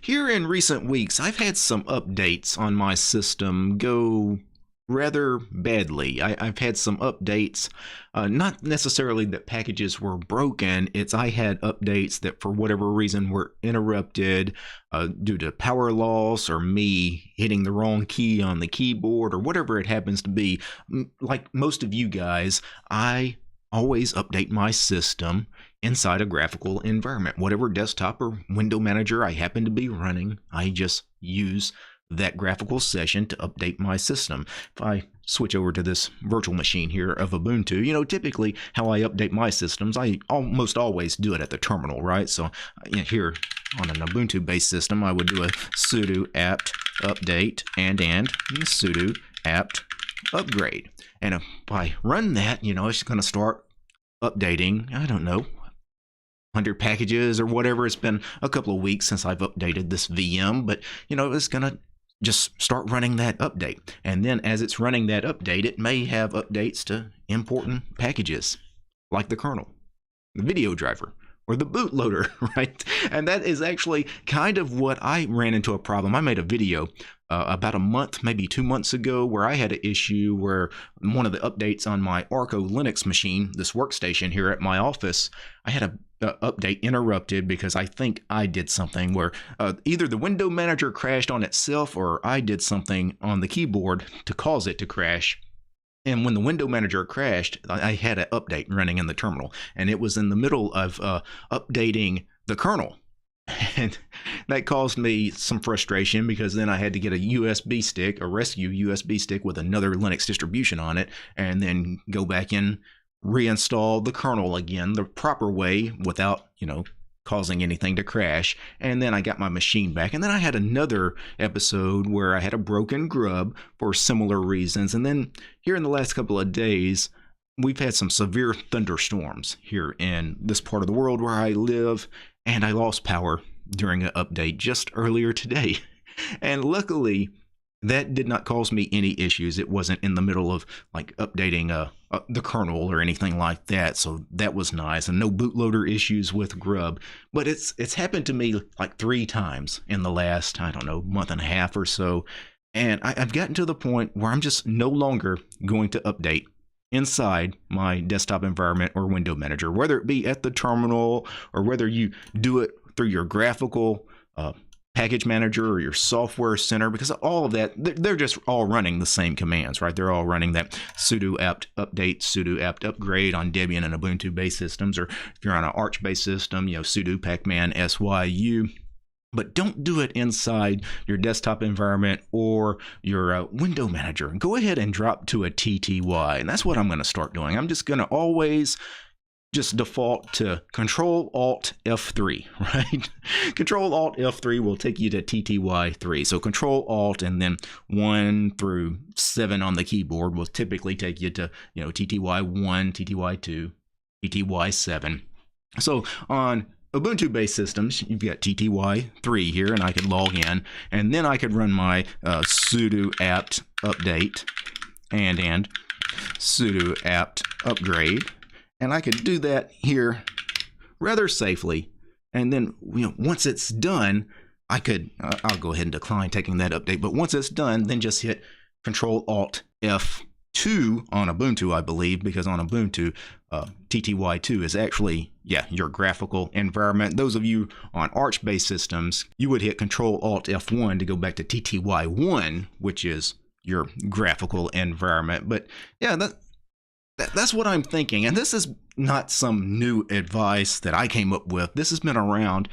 Here in recent weeks, I've had some updates on my system go rather badly. I've had some updates, not necessarily that packages were broken, it's I had updates that for whatever reason were interrupted due to power loss or me hitting the wrong key on the keyboard or whatever it happens to be. Like most of you guys, I always update my system inside a graphical environment. Whatever desktop or window manager I happen to be running, I just use that graphical session to update my system. If I switch over to this virtual machine here of Ubuntu, typically how I update my systems, I almost always do it at the terminal, right? So here on an Ubuntu based system, I would do a sudo apt update and sudo apt upgrade. And if I run that, it's going to start updating, I don't know, 100 packages or whatever. It's been a couple of weeks since I've updated this VM, but it's going to just start running that update. And then as it's running that update, it may have updates to important packages like the kernel, the video driver, or the bootloader, right? And that is actually kind of what I ran into a problem. I made a video about a month, maybe 2 months ago, where I had an issue where one of the updates on my Arco Linux machine, this workstation here at my office, I had a update interrupted because I think I did something where either the window manager crashed on itself or I did something on the keyboard to cause it to crash. And when the window manager crashed, I had an update running in the terminal, and it was in the middle of updating the kernel. And that caused me some frustration because then I had to get a USB stick, a rescue USB stick with another Linux distribution on it, and then go back in, reinstall the kernel again the proper way without, causing anything to crash. And then I got my machine back. And then I had another episode where I had a broken grub for similar reasons. And then here in the last couple of days, we've had some severe thunderstorms here in this part of the world where I live, and I lost power during an update just earlier today. And luckily, that did not cause me any issues. It wasn't in the middle of like updating the kernel or anything like that, so that was nice, and no bootloader issues with grub. But it's happened to me like 3 times in the last, I don't know, month and a half or so, and I've gotten to the point where I'm just no longer going to update inside my desktop environment or window manager, whether it be at the terminal or whether you do it through your graphical package manager or your software center, because all of that, they're just all running the same commands, right? They're all running that sudo apt update, sudo apt upgrade on Debian and Ubuntu based systems, or if you're on an Arch based system, sudo pacman syu. But don't do it inside your desktop environment or your window manager. Go ahead and drop to a TTY, and that's what I'm going to start doing. I'm just going to always just default to Control Alt F3, right? Control Alt F3 will take you to TTY3. So Control Alt and then 1 through 7 on the keyboard will typically take you to, TTY1, TTY2, TTY7. So on Ubuntu-based systems, you've got TTY3 here, and I could log in, and then I could run my sudo apt update and sudo apt upgrade. And I could do that here rather safely. And then, once it's done, I could, I'll go ahead and decline taking that update. But once it's done, then just hit Control Alt F2 on Ubuntu, I believe, because on Ubuntu, TTY2 is actually, your graphical environment. Those of you on Arch-based systems, you would hit Control Alt F1 to go back to TTY1, which is your graphical environment. But yeah, that's what I'm thinking. And this is not some new advice that I came up with. This has been around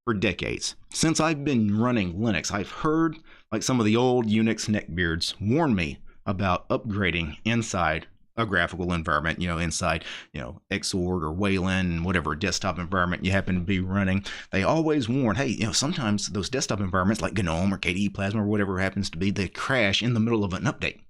for decades. Since I've been running Linux, I've heard like some of the old Unix neckbeards warn me about upgrading inside a graphical environment, inside, Xorg or Wayland, whatever desktop environment you happen to be running. They always warn, hey, sometimes those desktop environments like GNOME or KDE Plasma or whatever happens to be, they crash in the middle of an update.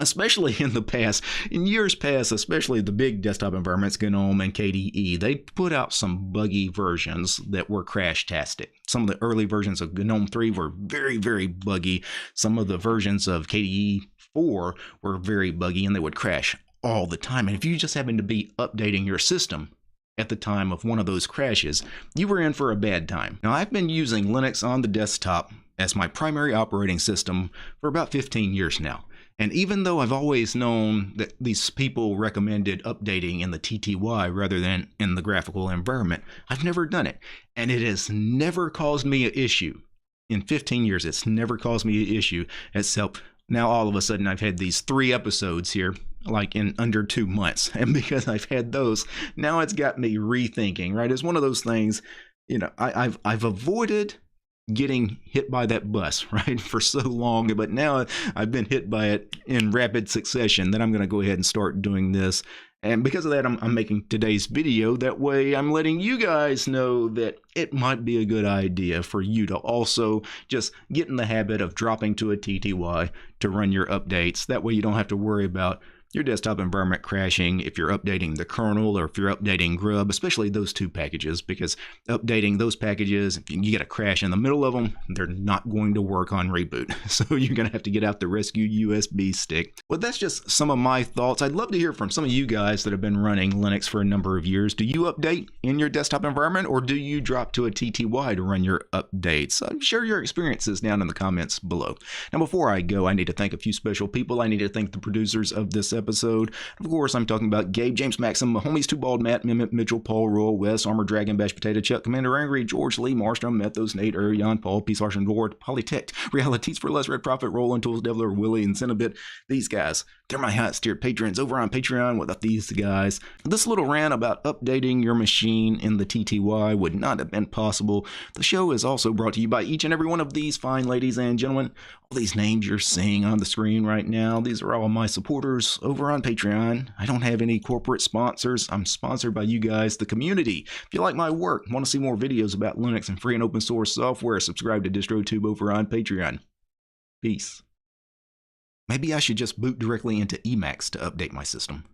Especially in years past, especially the big desktop environments, GNOME and KDE, they put out some buggy versions that were crash-tastic. Some of the early versions of GNOME 3 were very, very buggy. Some of the versions of KDE 4 were very buggy, and they would crash all the time. And if you just happen to be updating your system at the time of one of those crashes, you were in for a bad time. Now, I've been using Linux on the desktop as my primary operating system for about 15 years now. And even though I've always known that these people recommended updating in the TTY rather than in the graphical environment, I've never done it. And it has never caused me an issue. In 15 years, it's never caused me an issue, except now all of a sudden I've had these 3 episodes here, like in under 2 months. And because I've had those, now it's got me rethinking, right? It's one of those things, you know, I've avoided getting hit by that bus, right, for so long, but now I've been hit by it in rapid succession that I'm going to go ahead and start doing this. And because of that, I'm making today's video. That way I'm letting you guys know that it might be a good idea for you to also just get in the habit of dropping to a TTY to run your updates. That way you don't have to worry about your desktop environment crashing if you're updating the kernel or if you're updating grub, especially those 2 packages, because updating those packages, if you get a crash in the middle of them, they're not going to work on reboot. So you're going to have to get out the rescue USB stick. Well, that's just some of my thoughts. I'd love to hear from some of you guys that have been running Linux for a number of years. Do you update in your desktop environment, or do you drop to a TTY to run your updates? Share your experiences down in the comments below. Now, before I go, I need to thank a few special people. I need to thank the producers of this episode. Of course, I'm talking about Gabe, James Maxim, Homies, Too Bald, Matt, Mimit, Mitchell, Paul, Royal, Wes, Armor Dragon, Bash Potato, Chuck, Commander Angry, George, Lee, Marstrom, Methos, Nate, Jan, Paul, Peace, Harsh, and Lord, Polytech, Realities for Less, Red Prophet, Roland, Tools, Devler, Willie, and Cinnabit. These guys, they're my hot steered patrons over on Patreon. Without these guys, this little rant about updating your machine in the TTY would not have been possible. The show is also brought to you by each and every one of these fine ladies and gentlemen. All these names you're seeing on the screen right now, these are all my supporters over on Patreon. I don't have any corporate sponsors. I'm sponsored by you guys, the community. If you like my work, want to see more videos about Linux and free and open source software, subscribe to DistroTube over on Patreon. Peace. Maybe I should just boot directly into Emacs to update my system.